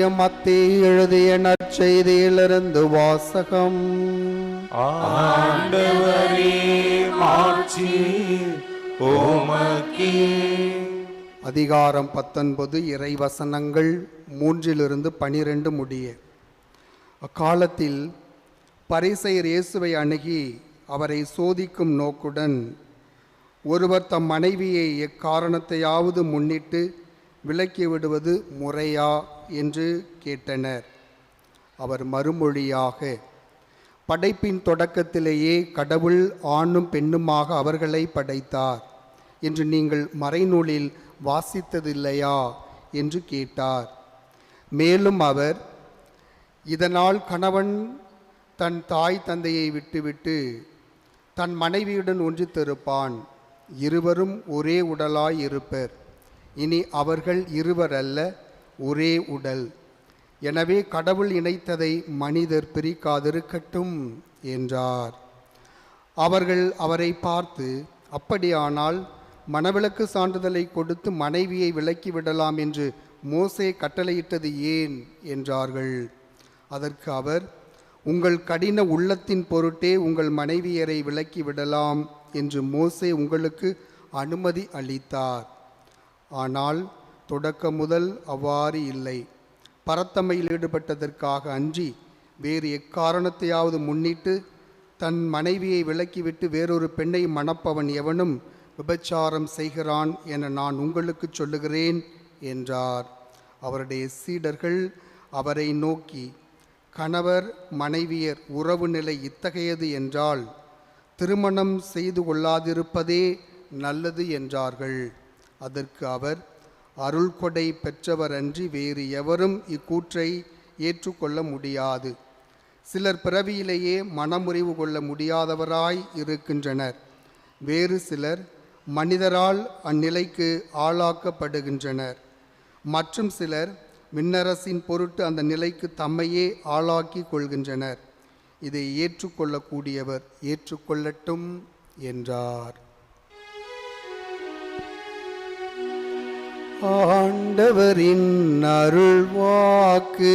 தூய மத்தேயு எழுதிய நற்செய்தியிலிருந்து வாசகம். ஆண்டவரே மாட்சி உமக்கே. அதிகாரம் 19 இறைவசனங்கள் 3-12 முடிய. அக்காலத்தில் பரிசேயர் இயேசுவை அணுகி அவரை சோதிக்கும் நோக்குடன், ஒருவர் தம் மனைவியை எக்காரணத்தையாவது முன்னிட்டு விலக்கி விடுவது முறையா என்று கேட்டனர். அவர் மறுமொழியாக, படைப்பின் தொடக்கத்திலேயே கடவுள் ஆணும் பெண்ணுமாக அவர்களை படைத்தார் என்று நீங்கள் மறைநூலில் வாசித்ததில்லையா என்று கேட்டார். மேலும் அவர், இதனால் கணவன் தன் தாய் தந்தையை விட்டுவிட்டு தன் மனைவியுடன் ஒன்றித்திருப்பான், இருவரும் ஒரே உடலாய் இருப்பர், இனி அவர்கள் இருவர் அல்ல, ஒரே உடல். எனவே கடவுள் இணைத்ததை மனிதர் பிரிக்காதிருக்கட்டும் என்றார். அவர்கள் அவரை பார்த்து, அப்படியானால் மணவிலக்கு சான்றிதழை கொடுத்து மனைவியை விலக்கிவிடலாம் என்று மோசே கட்டளையிட்டது ஏன் என்றார்கள். அதற்கு அவர், உங்கள் கடின உள்ளத்தின் பொருட்டே உங்கள் மனைவியரை விலக்கிவிடலாம் என்று மோசே உங்களுக்கு அனுமதி அளித்தார். ஆனால் தொடக்கம் முதல் அவ்வாறு இல்லை. பரத்தமையில் ஈடுபட்டதற்காக அன்றி வேறு எக்காரணத்தையாவது முன்னிட்டு தன் மனைவியை விலக்கிவிட்டு வேறொரு பெண்ணை மணப்பவன் எவனும் விபச்சாரம் செய்கிறான் என நான் உங்களுக்கு சொல்லுகிறேன் என்றார். அவருடைய சீடர்கள் அவரை நோக்கி, கணவர் மனைவியர் உறவு நிலை இத்தகையது என்றால் திருமணம் செய்து கொள்ளாதிருப்பதே நல்லது என்றார்கள். அதற்கு அவர், அருள் கொடை பெற்றவர் அன்றி வேறு எவரும் இக்கூற்றை ஏற்றுக்கொள்ள முடியாது. சிலர் பிறவியிலேயே மனமுறிவு கொள்ள முடியாதவராய் இருக்கின்றனர். வேறு சிலர் மனிதரால் அந்நிலைக்கு ஆளாக்கப்படுகின்றனர். மற்றும் சிலர் விண்ணரசின் பொருட்டு அந்த நிலைக்கு தம்மையே ஆளாக்கி கொள்கின்றனர். இதை ஏற்றுக்கொள்ளக்கூடியவர் ஏற்றுக்கொள்ளட்டும் என்றார். ஆண்டவரின் அருள்வாக்கு.